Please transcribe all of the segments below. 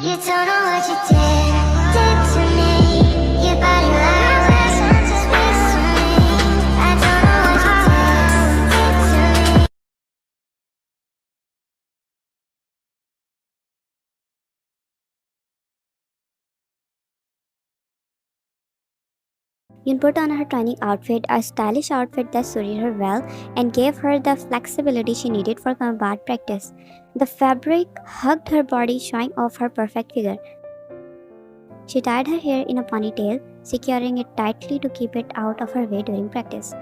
You don't know what you did to me. Your body lies to me. I don't know what you did to me. Yoon put on her training outfit, a stylish outfit that suited her well and gave her the flexibility she needed for combat practice. The fabric hugged her body, showing off her perfect figure. She tied her hair in a ponytail, securing it tightly to keep it out of her way during practice.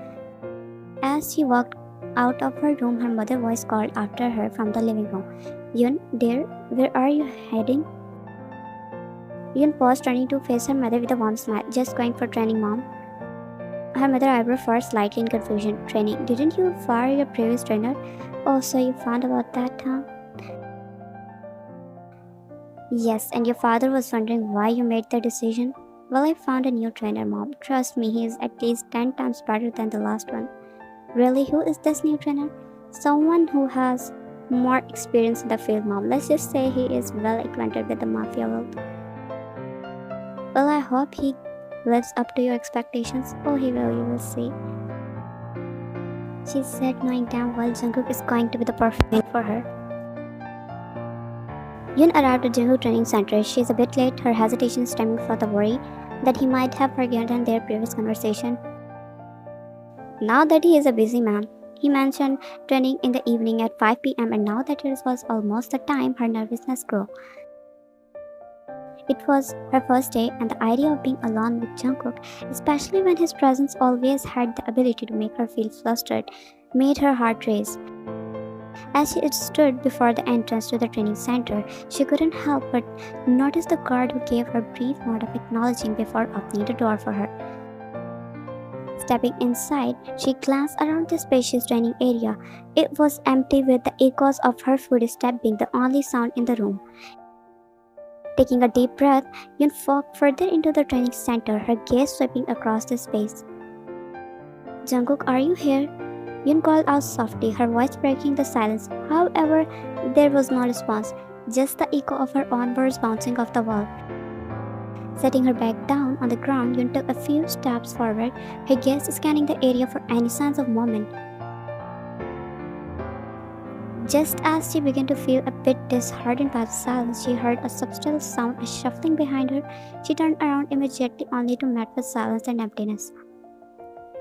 As she walked out of her room, her mother's voice called after her from the living room. Yoon, dear, where are you heading? Yoon paused, turning to face her mother with a warm smile. Just going for training, Mom. Her mother eyebrow furrowed slightly in confusion. Training? Didn't you fire your previous trainer? Oh, so you found about that, huh? Yes, and your father was wondering why you made the decision? Well, I found a new trainer, Mom. Trust me, he is at least 10 times better than the last one. Really? Who is this new trainer? Someone who has more experience in the field, Mom. Let's just say he is well acquainted with the Mafia world. Well, I hope he lives up to your expectations. Oh, he will, you will see. She said, knowing damn well Jungkook is going to be the perfect mate for her. Yoon arrived at Jungkook training center. She is a bit late, her hesitation stemming from the worry that he might have forgotten their previous conversation. Now that he is a busy man, he mentioned training in the evening at 5 p.m. and now that it was almost the time, her nervousness grew. It was her first day, and the idea of being alone with Jungkook, especially when his presence always had the ability to make her feel flustered, made her heart race. As she stood before the entrance to the training center, she couldn't help but notice the guard who gave her a brief nod of acknowledging before opening the door for her. Stepping inside, she glanced around the spacious training area. It was empty, with the echoes of her footsteps being the only sound in the room. Taking a deep breath, Yoon walked further into the training center, her gaze sweeping across the space. Jungkook, are you here? Yoon called out softly, her voice breaking the silence. However, there was no response, just the echo of her own words bouncing off the wall. Setting her back down on the ground, Yoon took a few steps forward, her gaze scanning the area for any signs of movement. Just as she began to feel a bit disheartened by the silence, she heard a subtle sound, a shuffling behind her. She turned around immediately, only to meet with silence and emptiness.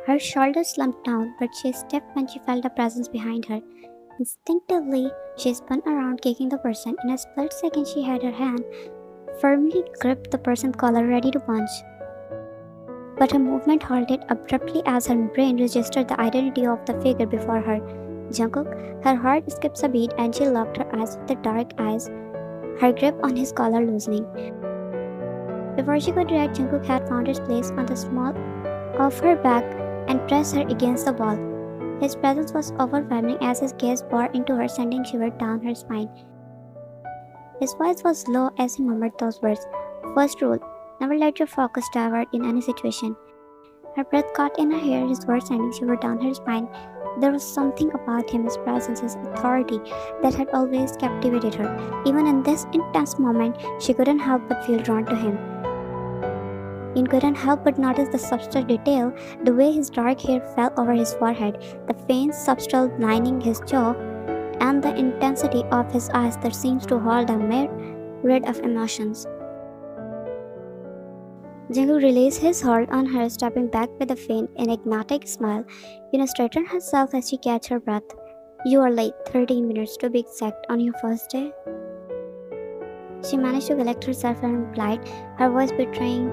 Her shoulders slumped down, but she stepped when she felt a presence behind her. Instinctively, she spun around, kicking the person. In a split second, she had her hand firmly gripped the person's collar, ready to punch. But her movement halted abruptly as her brain registered the identity of the figure before her. Jungkook. Her heart skipped a beat and she locked her eyes with the dark eyes, her grip on his collar loosening. Before she could react, Jungkook had found his place on the small of her back and pressed her against the wall. His presence was overwhelming as his gaze bored into her, sending shivers down her spine. His voice was low as he murmured those words. First rule, never let your focus divert in any situation. Her breath caught in her hair, his words sending shivers down her spine. There was something about him, his presence, his authority, that had always captivated her. Even in this intense moment, she couldn't help but feel drawn to him. Yoon couldn't help but notice the subtle detail, the way his dark hair fell over his forehead, the faint subtle lining his jaw, and the intensity of his eyes that seems to hold a myriad of emotions. Jungkook released his hold on her, stepping back with a faint, enigmatic smile. Yoon straightened herself as she caught her breath. You are late, 13 minutes to be exact, on your first day. She managed to collect herself and replied, her voice betraying,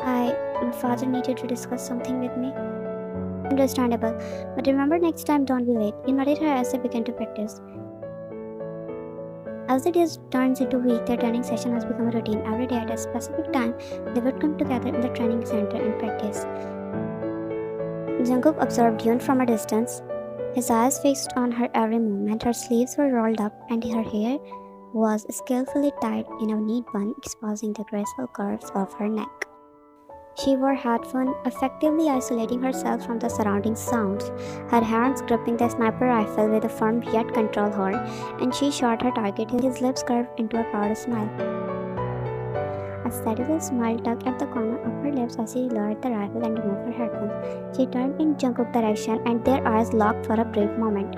my father needed to discuss something with me. Understandable, but remember next time don't be late. He nodded her as they began to practice. As the days turns into weeks, their training session has become a routine. Every day at a specific time, they would come together in the training center and practice. Jungkook observed Yoon from a distance, his eyes fixed on her every movement. Her sleeves were rolled up and her hair was skillfully tied in a neat bun, exposing the graceful curves of her neck. She wore headphones, effectively isolating herself from the surrounding sounds. Her hands gripping the sniper rifle with a firm yet controlled hold, and she shot her target. His lips curved into a proud smile. A seductive smile tugged at the corner of her lips as she lowered the rifle and removed her headphones. She turned in Jungkook's direction, and their eyes locked for a brief moment.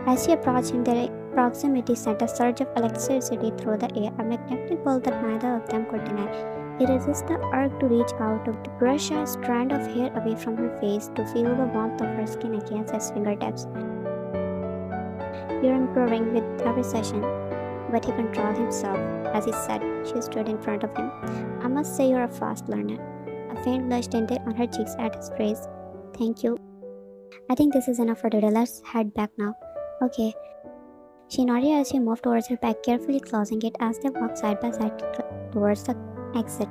As she approached him, their proximity sent a surge of electricity through the air, a magnetic pull that neither of them could deny. He resisted the urge to reach out, to brush a strand of hair away from her face, to feel the warmth of her skin against his fingertips. "You're improving with every session." But he controlled himself as he said. She stood in front of him. "I must say you're a fast learner." A faint blush tinted on her cheeks at his praise. "Thank you. I think this is enough for today. Let's head back now." "Okay." She nodded as she moved towards her bag, carefully closing it as they walked side by side towards the exit.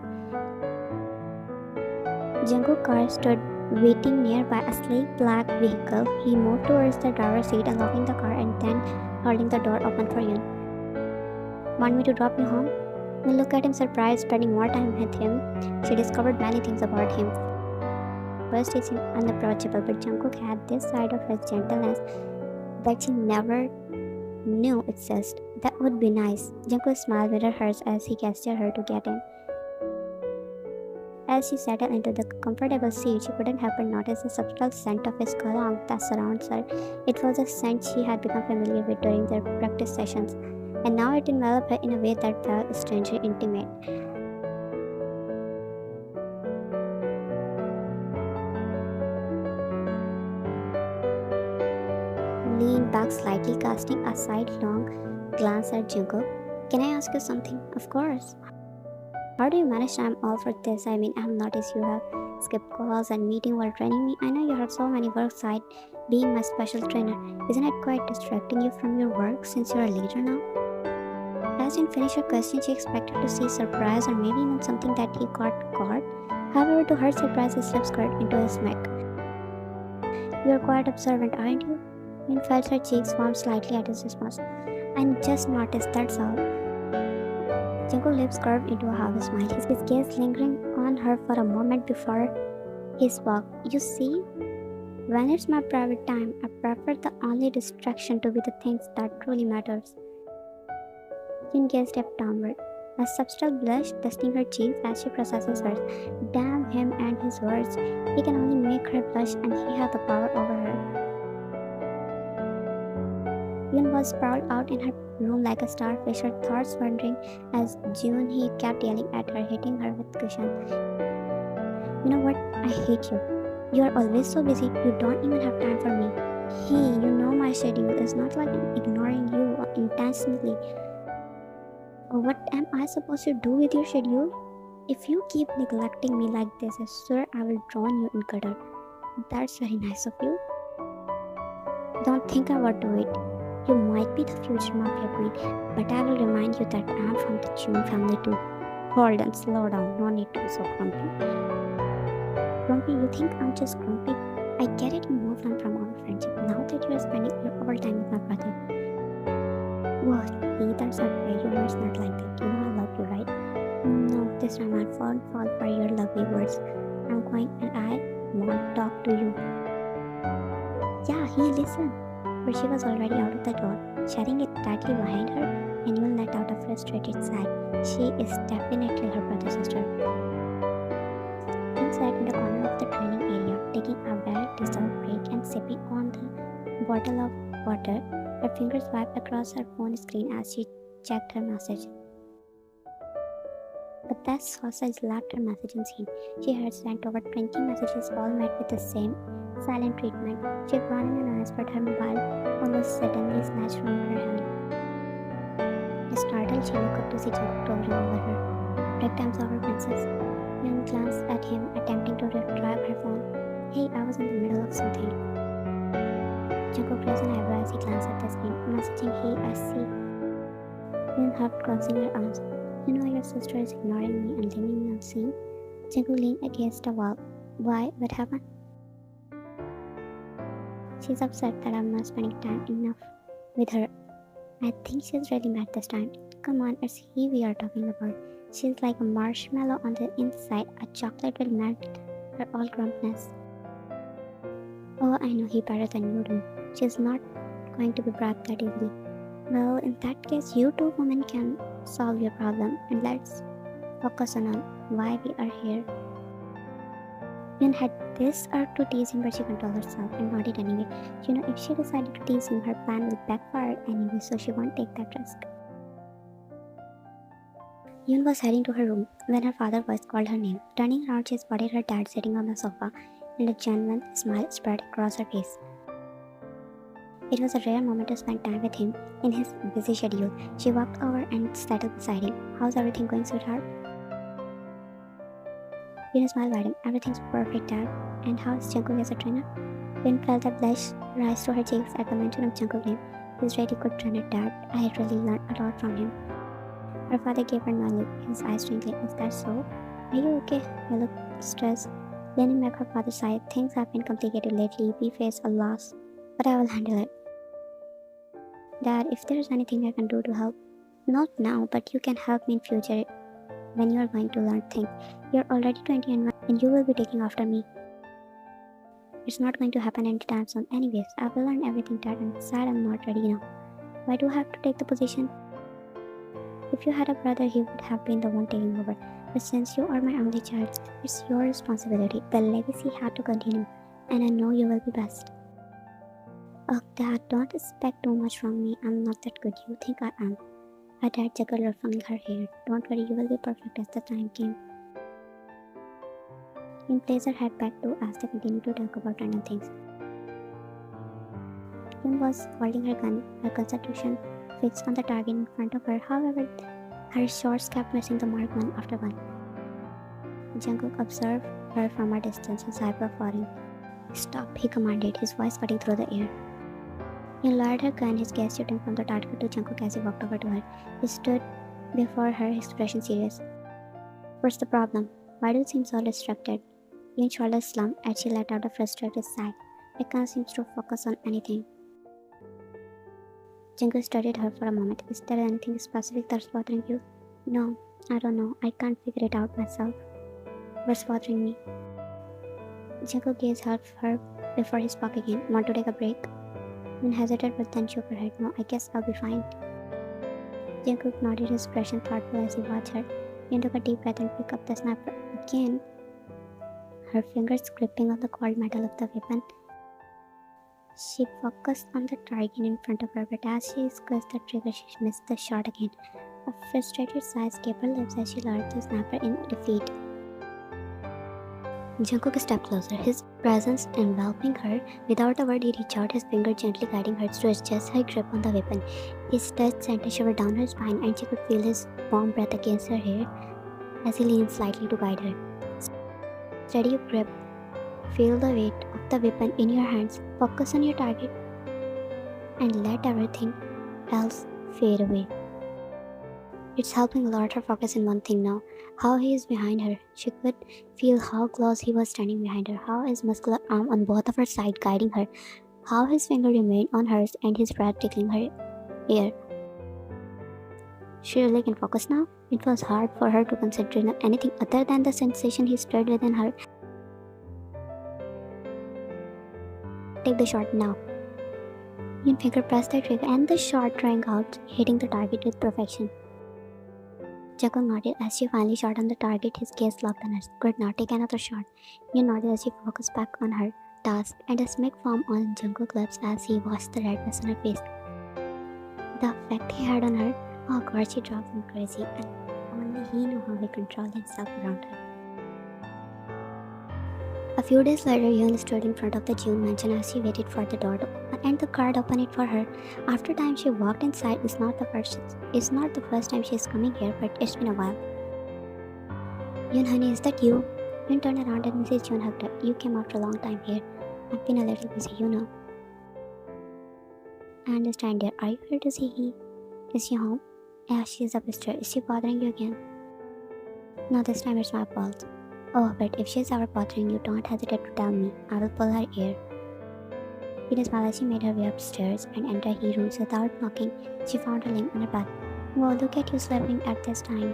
Jungkook's car stood waiting nearby, a sleek black vehicle. He moved towards the driver's seat, unlocking the car and then holding the door open for Yoon. "Want me to drop you home?" Yoon looked at him surprised. Spending more time with him, she discovered many things about him. First, he seemed unapproachable, but Jungkook had this side of his gentleness that she never knew existed. "That would be nice." Jungkook smiled with her hers as he gestured her to get in. As she settled into the comfortable seat, she couldn't help but notice the subtle scent of his cologne that surrounds her. It was a scent she had become familiar with during their practice sessions, and now it enveloped her in a way that felt strangely intimate. Leaned back slightly, casting a sidelong glance at Jungkook. "Can I ask you something?" "Of course." "How do you manage time all for this? I mean, I've noticed you have skipped calls and meeting while training me. I know you have so many work side being my special trainer. Isn't it quite distracting you from your work since you're a leader now?" As Jin finished her question, she expected to see surprise or maybe even something that he got caught. However, to her surprise, his lips curled into a smirk. "You're quite observant, aren't you?" Jin felt her cheeks warm slightly at his response. "I just noticed, that's all." Jungkook's lips curved into a half smile, his gaze lingering on her for a moment before he spoke. "You see, when it's my private time, I prefer the only distraction to be the things that truly matters." Jin gazed up downward, a subtle blush dusting her cheeks as she processes hers. Damn him and his words. He can only make her blush, and he had the power over her. Yoon was sprawled out in her room like a starfish, her thoughts wandering as June he kept yelling at her, hitting her with cushion. "You know what? I hate you. You are always so busy, you don't even have time for me. Hey, you know my schedule is not like I'm ignoring you intentionally. What am I supposed to do with your schedule? If you keep neglecting me like this, I swear I will drown you in gutter." "That's very nice of you." "Don't think I would do it. You might be the future Mafia queen, but I will remind you that I am from the June family too." "Hold on, slow down. No need to be so grumpy." "Grumpy? You think I'm just grumpy? I get it, you moved on from our friendship. Now that you are spending your overtime with my brother." "What? Hey, that's not fair. You know it's not like that. You know I love you, right?" "No, this time I won't fall for your lovely words. I'm going and I won't talk to you." "Yeah, he listen." But she was already out of the door, shutting it tightly behind her, and Yul let out a frustrated sigh. She is definitely her brother's sister. Yul sat in the corner of the training area, taking a well-deserved break and sipping on the bottle of water. Her fingers swiped across her phone screen as she checked her message. But that sausage left her messaging scene. She had sent over 20 messages, all met with the same silent treatment. She ran in an eyes, but her mobile almost suddenly snatched from her hand. Startled, she looked up to see Jungkook towering over her. "Break times over, princess." Yoon glanced at him, attempting to retrieve her phone. "Hey, I was in the middle of something." Jungkook raised an eyebrow as he glanced at the screen. Messaging, "Hey, I see." Yoon huffed, crossing her arms. "You know your sister is ignoring me and leaving me unseen." Jungkook leaned against a wall. "Why? What happened?" "She's upset that I'm not spending time enough with her. I think she's really mad this time." "Come on, it's he we are talking about. She's like a marshmallow on the inside. A chocolate will melt her all grumpness. Oh, I know he better than you do. She's not going to be bribed that easily. Well, in that case, you two women can solve your problem, and let's focus on why we are here. Yun had this urge to tease him, but she controlled herself and nodded anyway. If she decided to tease him, her plan will backfire anyway, so she won't take that risk. Yun was heading to her room when her father's voice called her name. Turning around, she spotted her dad sitting on the sofa, and a genuine smile spread across her face. It was a rare moment to spend time with him in his busy schedule. She walked over and settled beside him. How's everything going, sweetheart? Yun smiled at him. Everything's perfect, Dad. And how's Jungkook as a trainer? Yun felt a blush rise to her cheeks at the mention of Jungkook's name. He's really good trainer, Dad. I had really learned a lot from him. Her father gave her no look, his eyes twinkling. Is that so? Are you okay? You look stressed. Leaning back, her father sighed. Things have been complicated lately. We face a loss, but I will handle it. Dad, if there's anything I can do to help, not now, but you can help me in future when you are going to learn things. You're already 20 and you will be taking after me. It's not going to happen anytime soon. Anyways, I will learn everything, Dad. I'm sad I'm not ready now. Why do I have to take the position? If you had a brother, he would have been the one taking over. But since you are my only child, it's your responsibility. The legacy had to continue, and I know you will be best. Oh, Dad, don't expect too much from me. I'm not that good. You think I am. Her dad juggled ruffling her hair. Don't worry, you will be perfect as the time came. Yun placed her head back too as they continued to talk about random things. Yun was holding her gun, her concentration fixed on the target in front of her. However, her shots kept missing the mark one after one. Jungkook observed her from a distance, his eyebrow furrowing. Stop, he commanded, his voice cutting through the air. He lowered her gun, his gaze shifting from the target to Jungkook as he walked over to her. He stood before her, his expression serious. What's the problem? Why do you seem so distracted? Yun's shoulders slumped as she let out a frustrated sigh. I can't seem to focus on anything. Jungkook studied her for a moment. Is there anything specific that's bothering you? No, I don't know. I can't figure it out myself. What's bothering me? Jungkook gazed at her before he spoke again. Want to take a break? Yun hesitated but then shook her head. No, I guess I'll be fine. Jungkook nodded, his expression thoughtful as he watched her. Yun took a deep breath and picked up the sniper again, her fingers gripping on the cold metal of the weapon. She focused on the target in front of her, but as she squeezed the trigger, she missed the shot again. A frustrated sigh escaped her lips as she lowered the sniper in defeat. Jungkook stepped closer, his presence enveloping her. Without a word, he reached out, his finger gently guiding her to adjust her grip on the weapon. His touch sent a shiver down her spine, and she could feel his warm breath against her hair as he leaned slightly to guide her. Steady your grip. Feel the weight of the weapon in your hands. Focus on your target and let everything else fade away. It's helping alert her focus in one thing now. How he is behind her. She could feel how close he was standing behind her. How his muscular arm on both of her sides guiding her. How his finger remained on hers and his breath tickling her ear. She really can focus now. It was hard for her to concentrate on anything other than the sensation he stirred within her. Take the shot now. Yun finger pressed the trigger and the shot rang out, hitting the target with perfection. Jungkook nodded as she finally shot on the target, his gaze locked on hers. Good, now take another shot. Yun nodded as she focused back on her task, and a smirk formed on Jungkook's lips as he watched the redness on her face. The effect he had on her, oh god, she dropped him crazy, and only he knew how he controlled himself around her. A few days later, Yoon stood in front of the June mansion as she waited for the door to open and the guard opened it for her. After time she walked inside, it's not the first time she's coming here, but it's been a while. Yoon, honey, is that you? Yoon turned around and Mrs. Yoon hugged her. You came after a long time here. I've been a little busy, you know. I understand, dear. Are you here to see he? Is she home? Yeah, she's upstairs. Is she bothering you again? No, this time it's my fault. Oh, but if she's ever bothering you, don't hesitate to tell me. I will pull her ear. It smiled as she made her way upstairs and entered her rooms without knocking. She found her laying on her bed. Whoa, look at you sleeping at this time.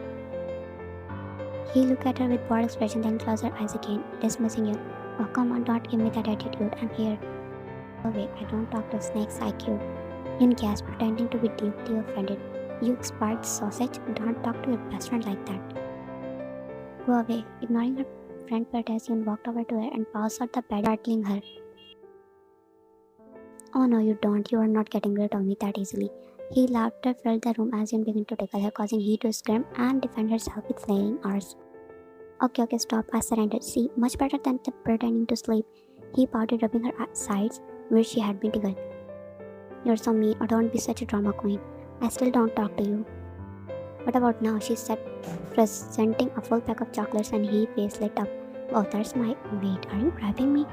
He looked at her with bored expression, then closed her eyes again, dismissing you. Oh, come on, don't give me that attitude. I'm here. Go away, I don't talk to snakes like you. Yin gasped, pretending to be deeply offended. You expired sausage, don't talk to your best friend like that. Go away. Ignoring her friend Cartesian walked over to her and paused out the bed, startling her. Oh no, you don't. You are not getting rid of me that easily. He laughed and filled the room as Yun began to tickle her, causing he to scream and defend herself with flailing arms. Okay, stop. I surrendered. See, much better than the pretending to sleep. He pouted, rubbing her sides where she had been tickled. You're so mean, or don't be such a drama queen. I still don't talk to you. What about now? She said, presenting a full pack of chocolates, and he face lit up. Oh, that's my. Wait, are you grabbing me?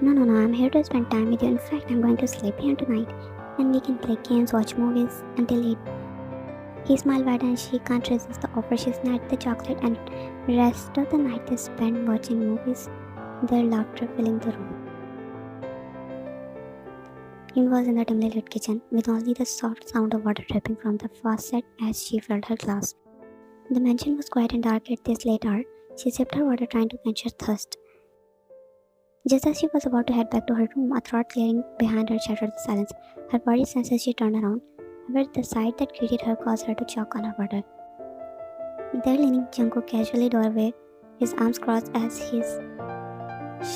No, I'm here to spend time with you. In fact, I'm going to sleep here tonight, and we can play games, watch movies until 8. He smiled wide and she can't resist the offer. She snatched the chocolate and rest of the night they spent watching movies, their laughter filling the room. Yin was in the dimly lit kitchen, with only the soft sound of water dripping from the faucet as she filled her glass. The mansion was quiet and dark at this late hour. She sipped her water, trying to quench her thirst. Just as she was about to head back to her room, a thought clearing behind her shattered the silence. Her body sensed as she turned around. However, the sight that greeted her caused her to choke on her water. There leaning Jungkook casually doorway, his arms crossed as his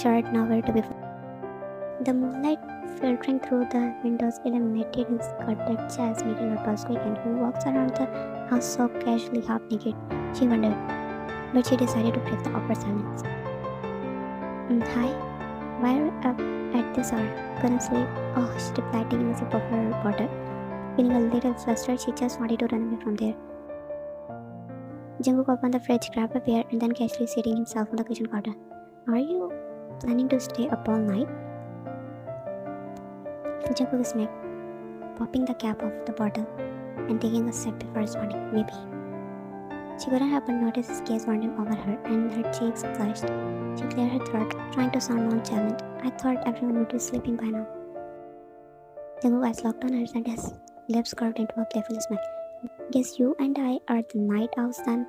shirt nowhere to be found. The moonlight filtering through the windows illuminated his skirted chest, making her puzzle and who walks around the house so casually half naked. She wondered, but she decided to break the awkward silence. Hi, why are you up at this hour? Couldn't sleep? Oh, she replied, taking a sip of her water. Feeling a little flustered, she just wanted to run away from there. Jungkook opened the fridge, grabbed a beer, and then casually seating himself on the kitchen counter. Are you planning to stay up all night? Jungkook snapped, popping the cap off the bottle and taking a sip before responding. Maybe. She couldn't help but notice his gaze wandering over her, and her cheeks flushed. She cleared her throat, trying to sound nonchalant. I thought everyone would be sleeping by now. Jungkook's eyes locked on hers, and his lips curved into a playful smile. Guess you and I are the night owls then.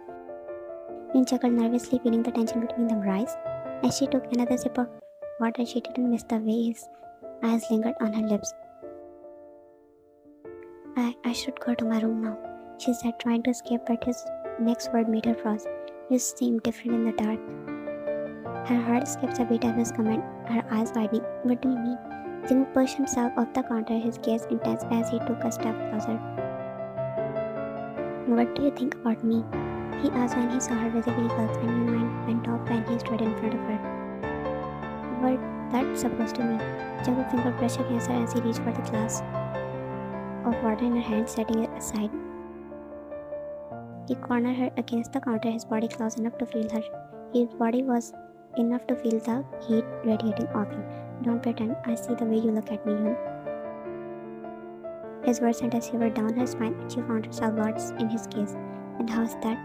Yin chuckled nervously, feeling the tension between them rise. As she took another sip of water, she didn't miss the way his eyes lingered on her lips. I should go to my room now, she said, trying to escape, but his next word made her froze. You seem different in the dark. Her heart skipped a beat at his comment, her eyes widening. What do you mean? Jungkook pushed himself off the counter, his gaze intense as he took a step closer. What do you think about me? He asked when he saw her visibly gulp, and her mind went off when he stood in front of her. What that's supposed to mean? Jungkook's finger brushed against her as he reached for the glass of water in her hand, setting it aside. He cornered her against the counter, his body close enough to feel her. His body was enough to feel the heat radiating off him. Don't pretend. I see the way you look at me, Yoon. His words sent a shiver down her spine, and she found herself lost in his gaze. And how's that?